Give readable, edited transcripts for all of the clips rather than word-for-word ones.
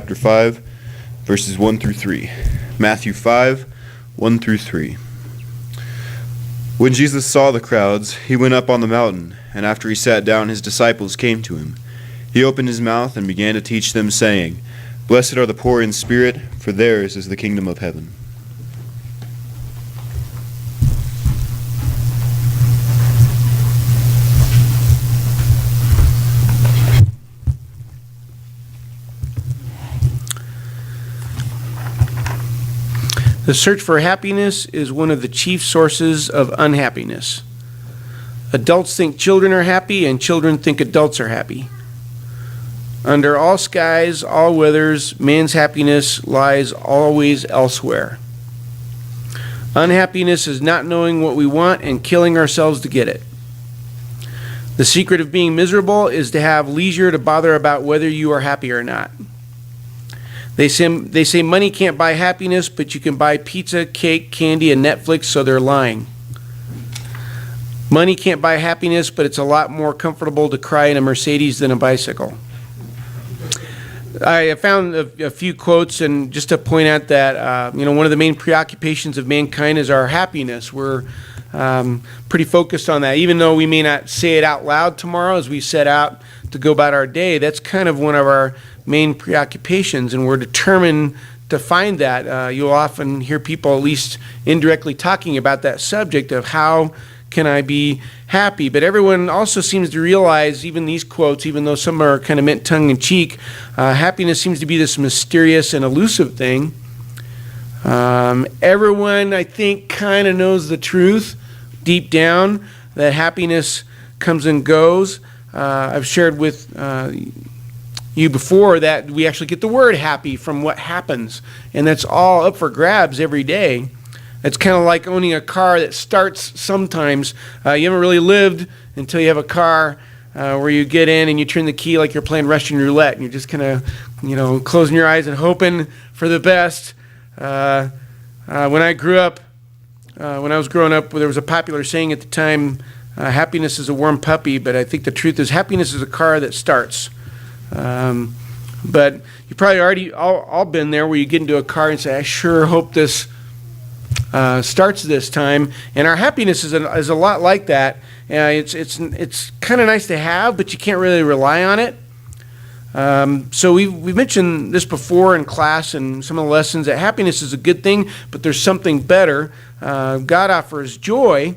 chapter 5, verses 1 through 3. Matthew 5, 1 through 3. When Jesus saw the crowds, he went up on the mountain, and after he sat down, his disciples came to him. He opened his mouth and began to teach them, saying, Blessed are the poor in spirit, for theirs is the kingdom of heaven. The search for happiness is one of the chief sources of unhappiness. Adults think children are happy, and children think adults are happy. Under all skies, all weathers, man's happiness lies always elsewhere. Unhappiness is not knowing what we want and killing ourselves to get it. The secret of being miserable is to have leisure to bother about whether you are happy or not. They say money can't buy happiness, but you can buy pizza, cake, candy, and Netflix, so they're lying. Money can't buy happiness, but it's a lot more comfortable to cry in a Mercedes than a bicycle. I found a few quotes, and just to point out that one of the main preoccupations of mankind is our happiness. We're pretty focused on that. Even though we may not say it out loud tomorrow as we set out to go about our day, that's kind of one of our main preoccupations, and we're determined to find that. You'll often hear people at least indirectly talking about that subject of how can I be happy. But everyone also seems to realize, even these quotes, even though some are kind of meant tongue-in-cheek, happiness seems to be this mysterious and elusive thing. Everyone, I think, kind of knows the truth deep down, that happiness comes and goes. I've shared with you before that we actually get the word happy from what happens, and that's all up for grabs every day. It's kind of like owning a car that starts sometimes. You haven't really lived until you have a car where you get in and you turn the key like you're playing Russian roulette, and you're just kind of closing your eyes and hoping for the best. When I grew up, when I was growing up, there was a popular saying at the time, happiness is a warm puppy, but I think the truth is happiness is a car that starts. But you probably already all been there where you get into a car and say, I sure hope this starts this time. And our happiness is a lot like that. It's kind of nice to have, but you can't really rely on it. So we've mentioned this before in class and some of the lessons, that happiness is a good thing, but there's something better. God offers joy.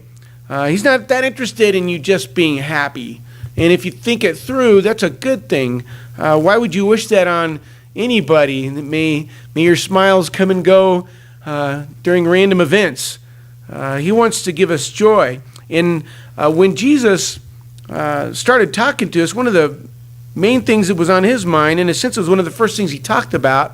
He's not that interested in you just being happy. And if you think it through, that's a good thing. Why would you wish that on anybody? May your smiles come and go during random events. He wants to give us joy. And when Jesus started talking to us, one of the main things that was on his mind, in a sense it was one of the first things he talked about,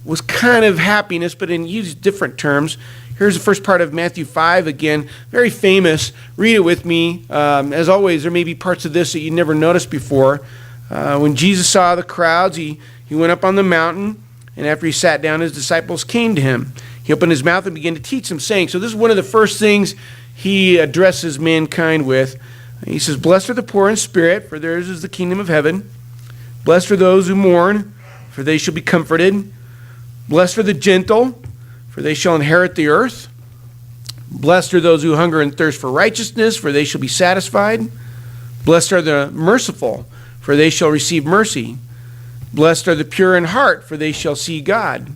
was kind of happiness, but in used different terms. Here's the first part of Matthew 5, again, very famous. Read it with me. As always, there may be parts of this that you never noticed before. When Jesus saw the crowds, he went up on the mountain, and after he sat down, his disciples came to him. He opened his mouth and began to teach them, saying, so this is one of the first things he addresses mankind with. He says, Blessed are the poor in spirit, for theirs is the kingdom of heaven. Blessed are those who mourn, for they shall be comforted. Blessed are the gentle, for they shall inherit the earth. Blessed are those who hunger and thirst for righteousness, for they shall be satisfied. Blessed are the merciful, for they shall receive mercy. Blessed are the pure in heart, for they shall see God.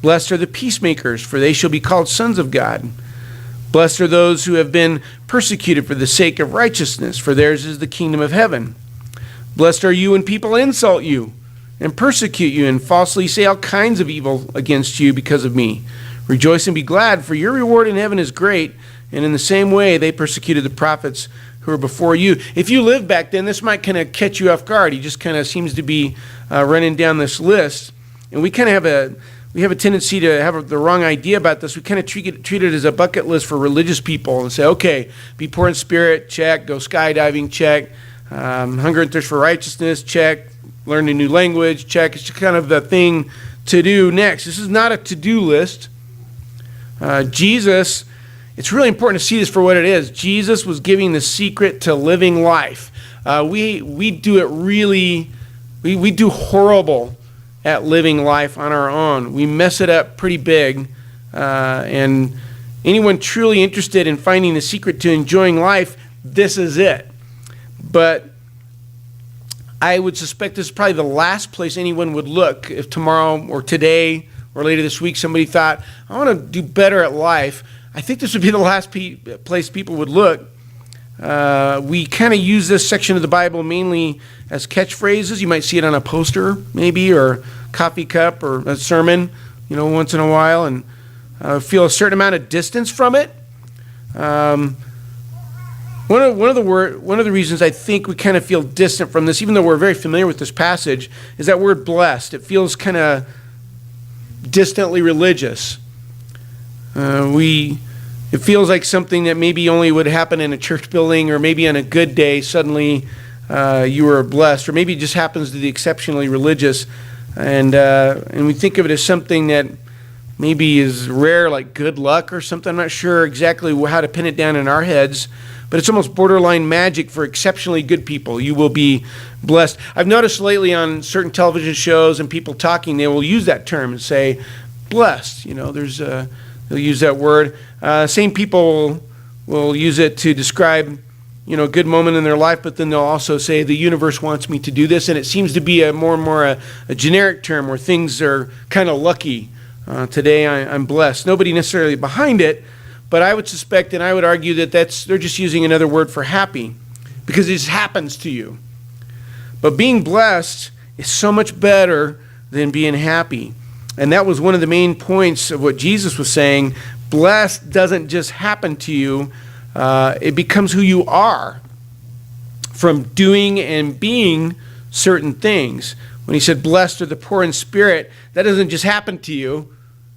Blessed are the peacemakers, for they shall be called sons of God. Blessed are those who have been persecuted for the sake of righteousness, for theirs is the kingdom of heaven. Blessed are you when people insult you and persecute you and falsely say all kinds of evil against you because of me. Rejoice and be glad, for your reward in heaven is great, and in the same way they persecuted the prophets who were before you. If you lived back then, this might kind of catch you off guard. He just kind of seems to be running down this list, and we kind of have a tendency to have the wrong idea about this. We kind of treat it as a bucket list for religious people and say, okay, be poor in spirit, check. Go skydiving, check. Hunger and thirst for righteousness, check. Learn a new language, check. It's kind of the thing to do next. This is not a to-do list. Jesus, it's really important to see this for what it is. Jesus was giving the secret to living life. We do it really, we do horrible at living life on our own. We mess it up pretty big. And anyone truly interested in finding the secret to enjoying life, this is it. But I would suspect this is probably the last place anyone would look if tomorrow or today or later this week somebody thought, I want to do better at life. I think this would be the last place people would look. We kind of use this section of the Bible mainly as catchphrases. You might see it on a poster maybe, or coffee cup, or a sermon, once in a while, and feel a certain amount of distance from it. One of the reasons I think we kind of feel distant from this, even though we're very familiar with this passage, is that word blessed. It feels kind of distantly religious. It feels like something that maybe only would happen in a church building, or maybe on a good day suddenly you were blessed, or maybe it just happens to the exceptionally religious, and we think of it as something that maybe is rare, like good luck or something. I'm not sure exactly how to pin it down in our heads, but it's almost borderline magic for exceptionally good people. You will be blessed. I've noticed lately on certain television shows and people talking, they will use that term and say, blessed. They'll use that word. Same people will use it to describe, a good moment in their life, but then they'll also say, the universe wants me to do this. And it seems to be more and more a generic term where things are kind of lucky. Today I'm blessed. Nobody necessarily behind it, but I would suspect and I would argue that they're just using another word for happy, because it just happens to you. But being blessed is so much better than being happy. And that was one of the main points of what Jesus was saying. Blessed doesn't just happen to you. It becomes who you are from doing and being certain things. When he said, blessed are the poor in spirit, that doesn't just happen to you.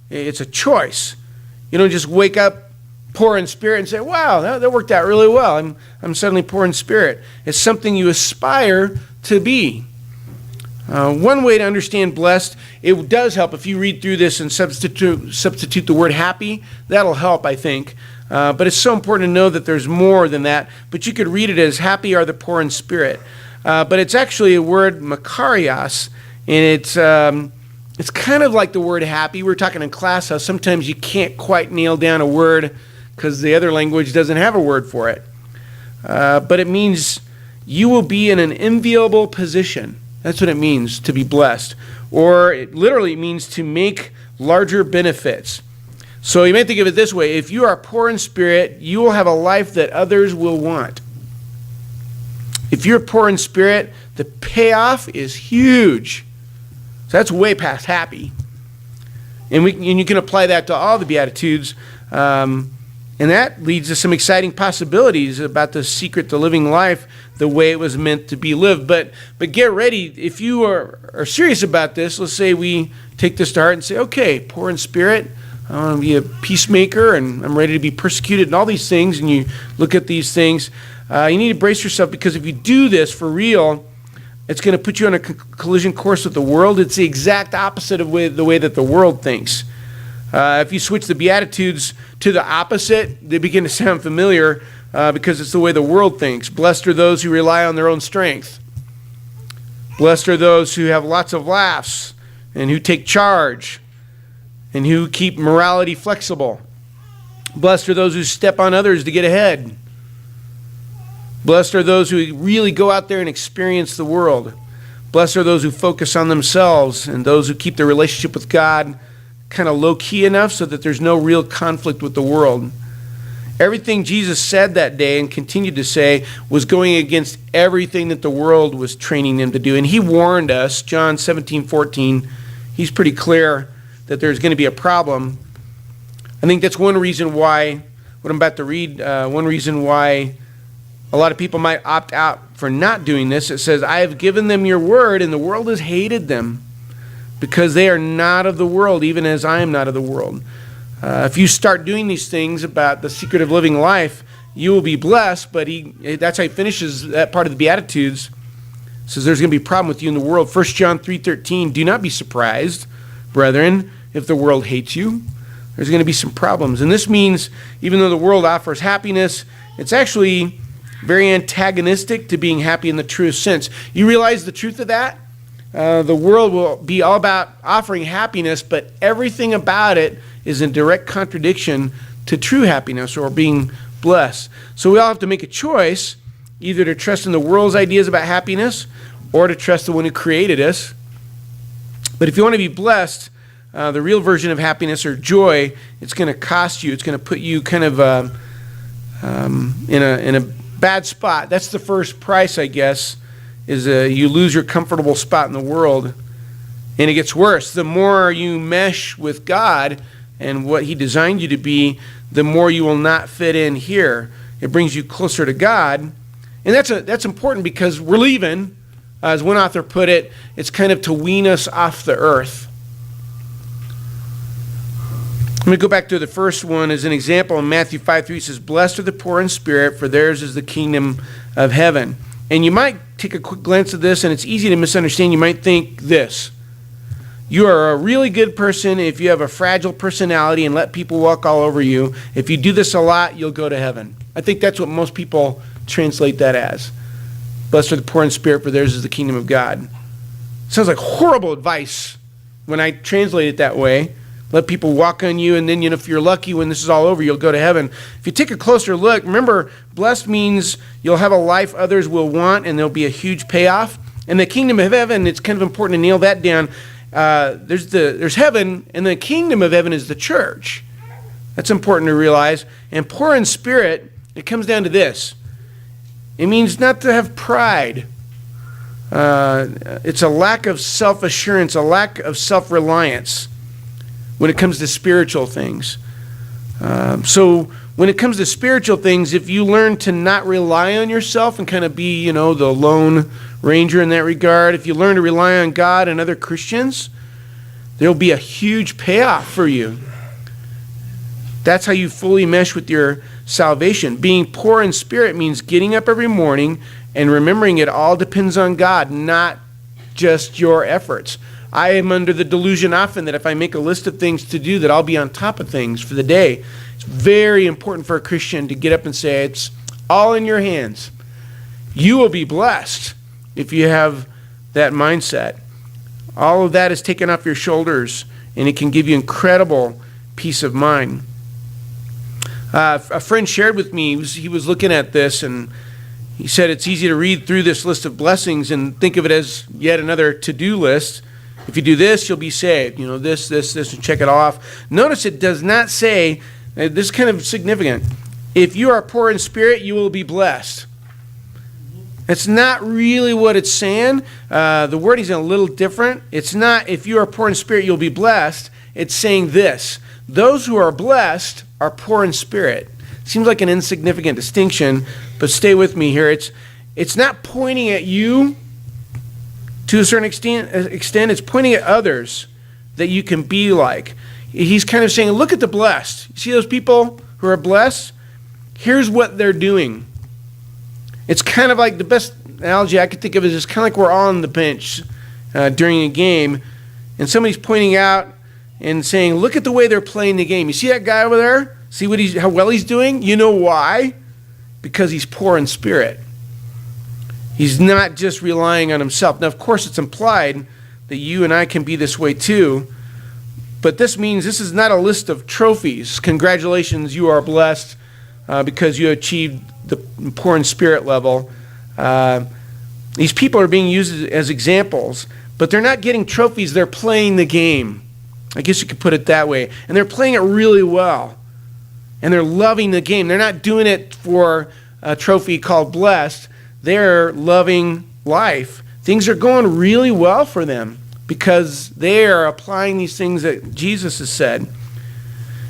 It's a choice. You don't just wake up poor in spirit and say, wow, that worked out really well. I'm suddenly poor in spirit. It's something you aspire to be. One way to understand blessed, it does help if you read through this and substitute the word happy. That'll help, I think. But it's so important to know that there's more than that. But you could read it as happy are the poor in spirit. But it's actually a word, makarios, and it's kind of like the word happy. We were talking in class how sometimes you can't quite nail down a word because the other language doesn't have a word for it. But it means you will be in an enviable position. That's what it means to be blessed. Or it literally means to make larger benefits. So you may think of it this way. If you are poor in spirit, you will have a life that others will want. If you're poor in spirit, the payoff is huge. So that's way past happy. And you can apply that to all the Beatitudes. And that leads to some exciting possibilities about the secret to living life the way it was meant to be lived. But get ready. If you are serious about this, let's say we take this to heart and say, okay, poor in spirit, I want to be a peacemaker, and I'm ready to be persecuted and all these things, and you look at these things, you need to brace yourself, because if you do this for real, it's going to put you on a collision course with the world. It's the exact opposite of the way that the world thinks. If you switch the Beatitudes to the opposite, they begin to sound familiar because it's the way the world thinks. Blessed are those who rely on their own strength. Blessed are those who have lots of laughs and who take charge and who keep morality flexible. Blessed are those who step on others to get ahead. Blessed are those who really go out there and experience the world. Blessed are those who focus on themselves and those who keep their relationship with God kind of low-key enough so that there's no real conflict with the world. Everything Jesus said that day and continued to say was going against everything that the world was training them to do. And he warned us, John 17:14, he's pretty clear that there's going to be a problem. I think that's one reason why, what I'm about to read, one reason why a lot of people might opt out for not doing this. It says, I have given them your word, and the world has hated them because they are not of the world, even as I am not of the world. If you start doing these things about the secret of living life, you will be blessed, but that's how he finishes that part of the Beatitudes. It says there's going to be a problem with you in the world. 1 John 3:13, do not be surprised, brethren, if the world hates you. There's going to be some problems. And this means even though the world offers happiness, it's actually very antagonistic to being happy in the truest sense. You realize the truth of that? the world will be all about offering happiness, but everything about it is in direct contradiction to true happiness or being blessed. So we all have to make a choice, either to trust in the world's ideas about happiness or to trust the one who created us. But if you want to be blessed, the real version of happiness or joy, it's going to cost you. It's going to put you kind of in a bad spot. That's the first price, I guess, is you lose your comfortable spot in the world. And it gets worse. The more you mesh with God and what he designed you to be, the more you will not fit in here. It brings you closer to God. And that's important because we're leaving. As one author put it, it's kind of to wean us off the earth. I'm going to go back to the first one as an example. In Matthew 5:3 it says, "Blessed are the poor in spirit, for theirs is the kingdom of heaven." And you might take a quick glance at this, and it's easy to misunderstand. You might think this: you are a really good person if you have a fragile personality and let people walk all over you. If you do this a lot, you'll go to heaven. I think that's what most people translate that as. Blessed are the poor in spirit, for theirs is the kingdom of God. Sounds like horrible advice when I translate it that way. Let people walk on you, and then, if you're lucky, when this is all over, you'll go to heaven. If you take a closer look, remember, blessed means you'll have a life others will want, and there'll be a huge payoff. And the kingdom of heaven, it's kind of important to nail that down. There's heaven, and the kingdom of heaven is the church. That's important to realize. And poor in spirit, it comes down to this. It means not to have pride. It's a lack of self-assurance, a lack of self-reliance when it comes to spiritual things. So when it comes to spiritual things, if you learn to not rely on yourself and kind of be, the lone ranger in that regard, if you learn to rely on God and other Christians, there'll be a huge payoff for you. That's how you fully mesh with your salvation. Being poor in spirit means getting up every morning and remembering it all depends on God, not just your efforts. I am under the delusion often that if I make a list of things to do, that I'll be on top of things for the day. It's very important for a Christian to get up and say, it's all in your hands. You will be blessed if you have that mindset. All of that is taken off your shoulders, and it can give you incredible peace of mind. A friend shared with me, he was looking at this, and he said it's easy to read through this list of blessings and think of it as yet another to-do list. If you do this, you'll be saved. This, and check it off. Notice it does not say, this is kind of significant, if you are poor in spirit, you will be blessed. It's not really what it's saying. The wording's a little different. It's not, if you are poor in spirit, you'll be blessed. It's saying this: those who are blessed are poor in spirit. Seems like an insignificant distinction, but stay with me here. It's not pointing at you to a certain extent. It's pointing at others that you can be like. He's kind of saying, look at the blessed. You see those people who are blessed? Here's what they're doing. It's kind of like, the best analogy I could think of is it's kind of like we're all on the bench during a game, and somebody's pointing out and saying, look at the way they're playing the game. You see that guy over there? See how well he's doing? You know why? Because he's poor in spirit. He's not just relying on himself. Now, of course, it's implied that you and I can be this way too, but this means this is not a list of trophies. Congratulations, you are blessed because you achieved the poor in spirit level. These people are being used as examples, but they're not getting trophies. They're playing the game. I guess you could put it that way. And they're playing it really well. And they're loving the game. They're not doing it for a trophy called blessed. They're loving life. Things are going really well for them because they are applying these things that Jesus has said.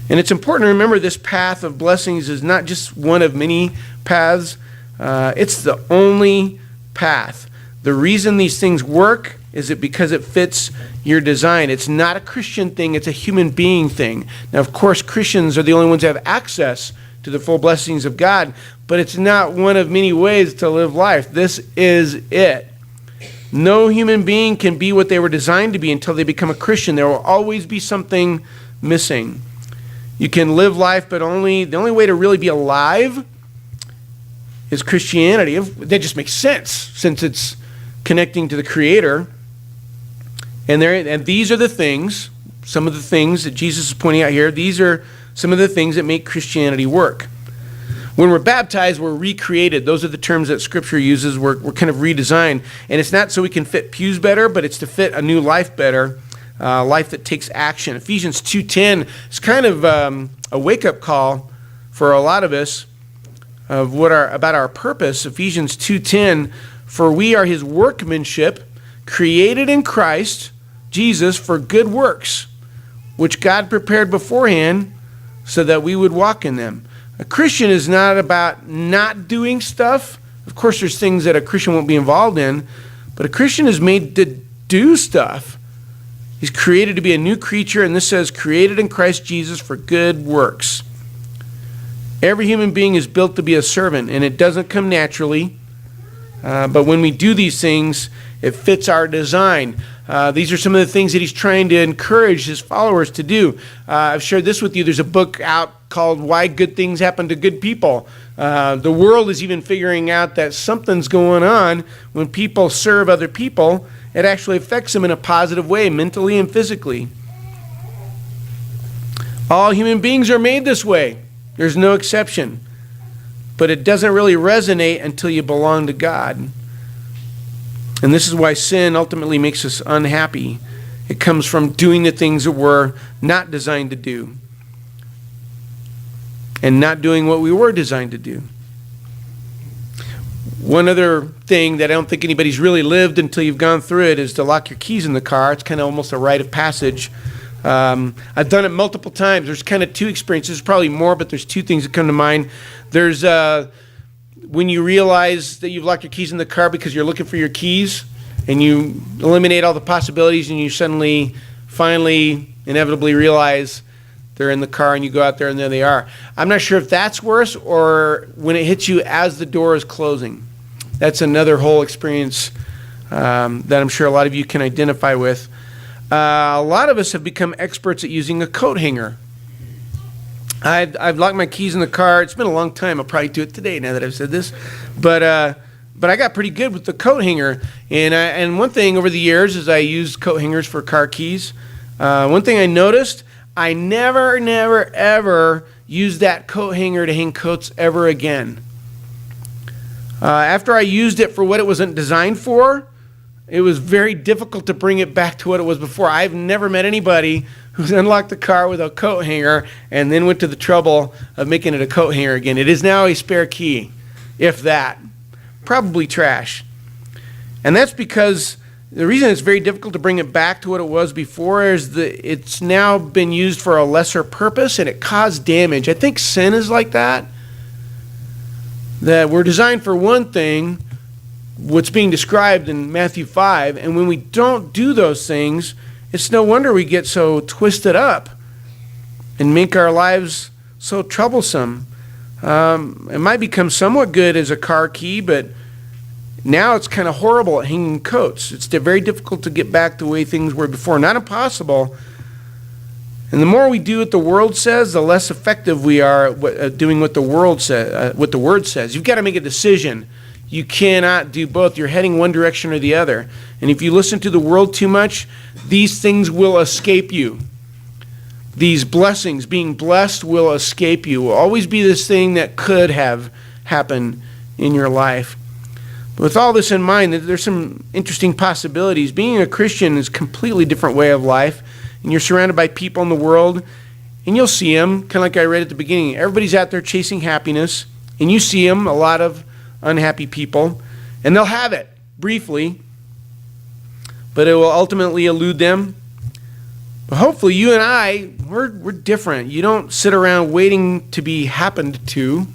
And it's important to remember this path of blessings is not just one of many paths. It's the only path. The reason these things work is it because it fits your design. It's not a Christian thing, it's a human being thing. Now, of course, Christians are the only ones who have access to the full blessings of God, but it's not one of many ways to live life. This is it. No human being can be what they were designed to be until they become a Christian. There will always be something missing. You can live life, but the only way to really be alive is Christianity. That just makes sense since it's connecting to the Creator. And these are the things, some of the things that Jesus is pointing out here, these are some of the things that make Christianity work. When we're baptized, we're recreated. Those are the terms that Scripture uses. We're kind of redesigned. And it's not so we can fit pews better, but it's to fit a new life better, life that takes action. Ephesians 2:10 is kind of a wake-up call for a lot of us of about our purpose. Ephesians 2:10, for we are his workmanship, created in Christ Jesus for good works, which God prepared beforehand so that we would walk in them. A Christian is not about not doing stuff. Of course, there's things that a Christian won't be involved in, but a Christian is made to do stuff. He's created to be a new creature, and this says, created in Christ Jesus for good works. Every human being is built to be a servant, and it doesn't come naturally. But when we do these things, it fits our design. These are some of the things that he's trying to encourage his followers to do. I've shared this with you. There's a book out called Why Good Things Happen to Good People. The world is even figuring out that something's going on when people serve other people. It actually affects them in a positive way, mentally and physically. All human beings are made this way. There's no exception. But it doesn't really resonate until you belong to God. And this is why sin ultimately makes us unhappy. It comes from doing the things that we're not designed to do, and not doing what we were designed to do. One other thing that I don't think anybody's really lived until you've gone through it is to lock your keys in the car. It's kind of almost a rite of passage. I've done it multiple times. There's kind of two experiences, probably more, but there's two things that come to mind. There's when you realize that you've locked your keys in the car because you're looking for your keys, and you eliminate all the possibilities, and you suddenly, finally, inevitably realize they're in the car, and you go out there and there they are. I'm not sure if that's worse or when it hits you as the door is closing. That's another whole experience that I'm sure a lot of you can identify with. A lot of us have become experts at using a coat hanger. I've locked my keys in the car. It's been a long time. I'll probably do it today now that I've said this. But I got pretty good with the coat hanger. And one thing over the years is I used coat hangers for car keys. One thing I noticed, I never, ever used that coat hanger to hang coats ever again. After I used it for what it wasn't designed for, it was very difficult to bring it back to what it was before. I've never met anybody who's unlocked the car with a coat hanger and then went to the trouble of making it a coat hanger again. It is now a spare key, if that. Probably trash. And that's because the reason it's very difficult to bring it back to what it was before is that it's now been used for a lesser purpose and it caused damage. I think sin is like that. That we're designed for one thing, what's being described in Matthew 5, and when we don't do those things, it's no wonder we get so twisted up and make our lives so troublesome. It might become somewhat good as a car key, but now it's kind of horrible at hanging coats. It's very difficult to get back the way things were before. Not impossible. And the more we do what the world says, the less effective we are at doing what the world says, what the Word says. You've got to make a decision. You cannot do both. You're heading one direction or the other. And if you listen to the world too much, these things will escape you. These blessings, being blessed, will escape you. Will always be this thing that could have happened in your life. But with all this in mind, there's some interesting possibilities. Being a Christian is a completely different way of life. And you're surrounded by people in the world, and you'll see them, kind of like I read at the beginning. Everybody's out there chasing happiness, and you see them, a lot of unhappy people, and they'll have it briefly, but it will ultimately elude them. But hopefully you and I, we're different. You don't sit around waiting to be happened to.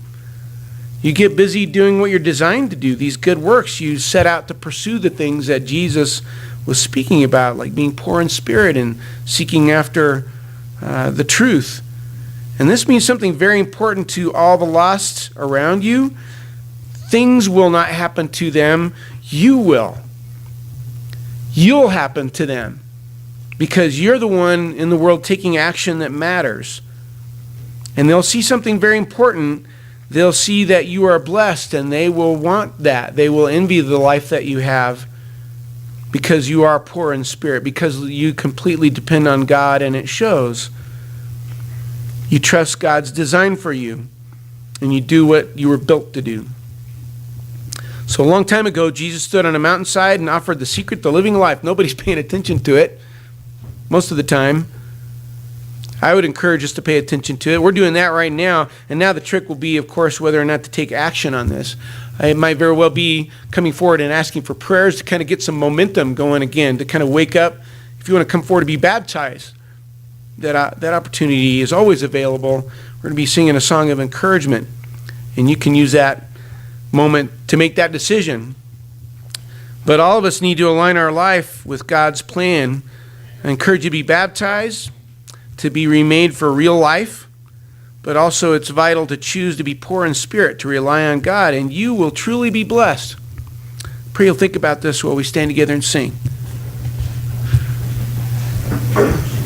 You get busy doing what you're designed to do, these good works. You set out to pursue the things that Jesus was speaking about, like being poor in spirit and seeking after the truth. And this means something very important to all the lost around you. Things will not happen to them. You will. You'll happen to them because you're the one in the world taking action that matters. And they'll see something very important. They'll see that you are blessed, and they will want that. They will envy the life that you have because you are poor in spirit, because you completely depend on God, and it shows. You trust God's design for you, and you do what you were built to do. So a long time ago, Jesus stood on a mountainside and offered the secret to living life. Nobody's paying attention to it most of the time. I would encourage us to pay attention to it. We're doing that right now, and now the trick will be, of course, whether or not to take action on this. It might very well be coming forward and asking for prayers to kind of get some momentum going again, to kind of wake up. If you want to come forward to be baptized, that opportunity is always available. We're going to be singing a song of encouragement, and you can use that moment to make that decision. But all of us need to align our life with God's plan. I encourage you to be baptized, to be remade for real life, but also it's vital to choose to be poor in spirit, to rely on God, and you will truly be blessed. Pray you'll think about this while we stand together and sing.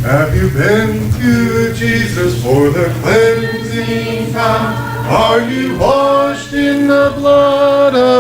Have you been to Jesus for the cleansing found? Are you washed in the blood of